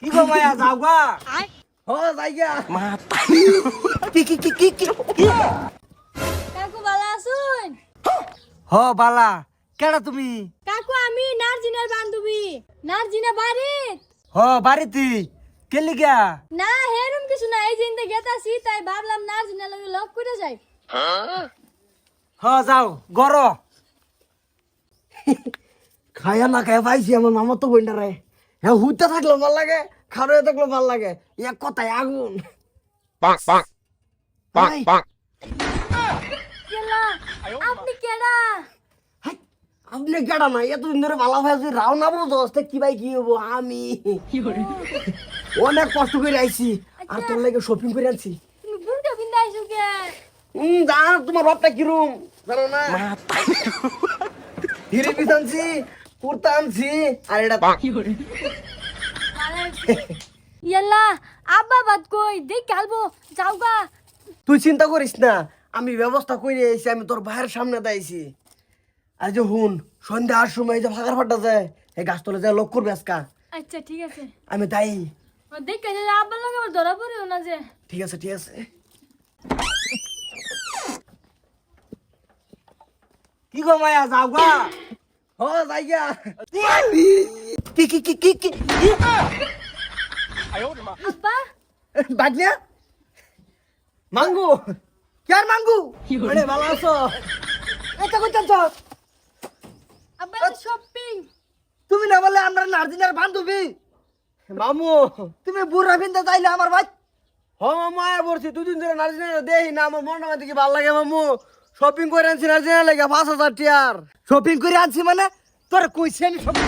কি গো মায়া যাও গা হ যাই গা কি কাকু ভালো আছুন? হ বালা কেডা তুমি কাকু আমি নার্জিনের বান্ধবী। নার্জিনা বাড়ি? হ বাড়িতে কেলি গা না হেরম কিছু না, এই জিন্দে গেতাছি তাই ভাবলাম নার্জিনা লগে লক করে যাই। হ যাও গর খায়া না খায়া পাইছি আমার মামা তো বইন্ডা রে হ্যাঁ হুইতে থাকলো ভাল লাগে খারয়ে থাকলো ভাল লাগে এক কথায় আগুন Bonk, bonk, bonk, Ay. bonk. কেলা আপনি কেডা? হাই, আপনি কেডা না এতদিন ধরে ভালো হয়েছে রাও না বুঝো কি ভাই কি হবো আমি অনেক কষ্ট করে আইছি আর তোর লাগে শপিং করে আনছি তুমি বুড়কা বিন্দা আইছো কে? জানো তোমার বাপটা কিরম জানো না হিরে পিস আনছি কুর্তা আনছি আর এটা ইয়াল্লা আব্বা বাদ কই দেখ কালবো যাওগা। তুই চিন্তা করিস না আমি ব্যবস্থা করে এসেছি আমি তোর ভাইয়ের সামনে দাইছি আর যে হুন সন্ধ্যার সময় যে ফাঁকার ফাটা যায় এই গাছতলে যায় লোক করবে আজকা আচ্ছা ঠিক আছে, আমি দায়ী দেখ যে আব্বার লগে আমার ধরা পড়েও না যে। ঠিক আছে ঠিক আছে কি গো মায়া যাও গা ও যাই গা কি আব্বা বাজনা মাঙ্গু কেন মাঙ্গু আরে ভালো আছো এটা কইতাছ আব্বা শপিং। তুমি না বলে আমরা নার্জিনার বান্ধবী মামু তুমি বুড়া বিন্দা চাইলে আমার ভাই হ মামু আয় বলছি দুদিন ধরে নার্জিনার দেই না আমার মনটা দেখি ভালো লাগে মামু শপিং করে আনছি নার্জিনার লাগে 5,000 টিয়ার শপিং করে আনছি মানে তোর কইছি আমি শপিং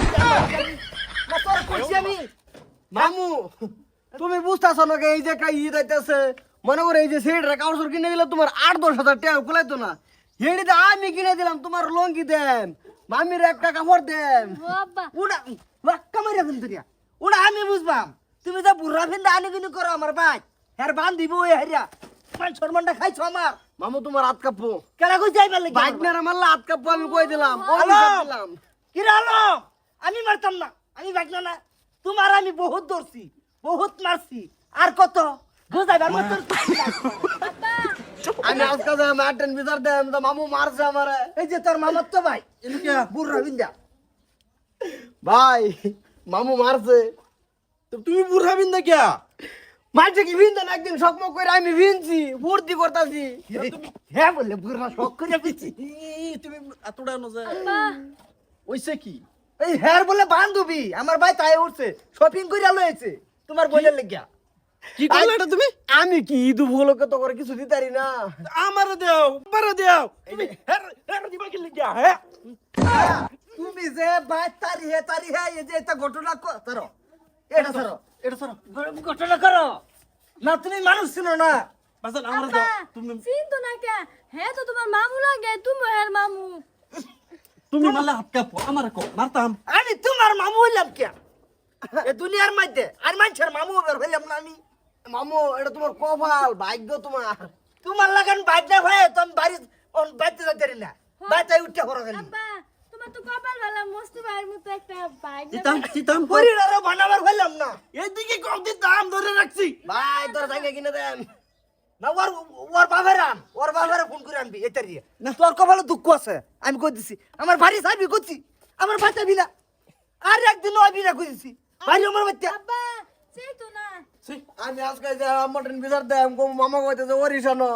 না তোর কইছি আমি মামু তুমি বুঝতেছ না এই যে একটা ঈদ আইতেছে মনে করে এই যে সেটা কাপড় কিনে দিলে তোমার 8-10 হাজার টাকা কুলাইতো না হেডিতে আমি কিনে দিলাম তোমার লঙ্গি দেন মামির একটা কাপড় দেন ও আব্বা ওটা ওয়াক্কা মারিয়া ফেলতুরিয়া ওটা আমি বুঝবাম তুমি যে বুড়া ফিন্দা আনি কিনি করো আমার ভাই হ্যার বান দিব ওই হারিয়া ভাই শর্মানটা খাইছো আমার মামু তোমার হাত কাঁপবো কেলা কই যাইবার লাগি বাইক না মারলা হাত কাঁপবো আমি কই দিলাম ও দিলাম কি রে হলো আমি মারতাম না আমি বাইক না তোমার আমি বহুত ধরছি বহুত মারছি আর কত বুঝাইবার মত আমি আজকে যে মাটন বিচার দেন তো মামু মারছে আমারে এই যে তোর মামার তো ভাই এদিকে বুড়া বিন্দা ভাই মামু মারছে তো তুমি বুড়া বিন্দা কে মারছে কি বিন্দা না একদিন সকমক করে আমি ভিনছি ভর্তি করতাছি হ্যাঁ বললে বুড়া শখ করে পিছি তুমি এতটা না যায় আব্বা ওইছে কি এই হ্যার বলে বান্ধবী আমার ভাই তাই উঠছে শপিং করে লয়েছে তোমার বইলের লেগিয়া কি করলে এটা তুমি আমি কি ঈদ উপলক্ষে তো করে কিছু দিতারি না আমারে দাও তুমি হের হের দিবা কি লাগিয়া হ্যাঁ তুমি যে ভাই তারি হে এই যে এটা ঘটনা করো এটা ঘটনা করো না তুমি মানুষ ছিল না বাজান আমারে আব্বা দাও তুমি চিন্তা না কে, হ্যাঁ তো তোমার মামু লাগে, তুমি হের মামু। তুমি মারলে হাত কাঁপো আমারে কো মারতাম আমি তোমার মামু হইলাম কে এ দুনিয়ার মধ্যে আর মানুষের মামু বের হইলাম না আমি মামু এটা তোমার কপাল ভাগ্য তোমার লাগান বাজনা ভাই তুমি বাড়ি বাইতে যাইতে না বাইতে উঠতে পড়া গেলি আব্বা তোমার তো কপাল ভালো, মস্ত ভাইয়ের মতো একটা বাইক চিতাম পরিবারও বানাবার হইলাম না এদিকে কম দিন দাম ধরে রাখছি ভাই তোর জায়গা কিনে দেন না ওর বাবারে ফোন করে আনবি এটার দিয়ে না তোর কপালে দুঃখ আছে আমি কই দিছি আমার বাড়ি সাইবি করছি আমার বাচ্চা বিনা আর একদিন ওই বিনা কইছি বাড়ি আমার বাচ্চা আব্বা সেই তো না। আমি আজকে যে মটন বিচার দেম কম মামা কইতেছে ওরিশানো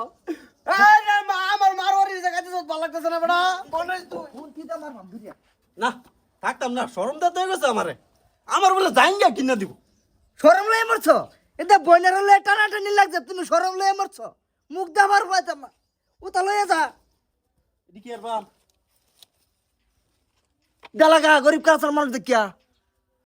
আরে মা আমার মার ওরিশা কাছে তো ভালো লাগতেছে না বেটা বলিস তুই ফোন কিটা মার বাম ধরিয়া না থাকতাম না শরম দিতে হয়ে গেছে আমারে আমার বলে জাইঙ্গা কিনা দিব শরম লয়ে মরছো এটা বইনার হলে টানাটানি লাগছে তুমি শরম লয়ে মরছো মুখ দাবার পাইতাম না ওটা লয়ে যা এদিকে আর বাপ গালাগা গরিব কাঁচার মানুষ দেখিয়া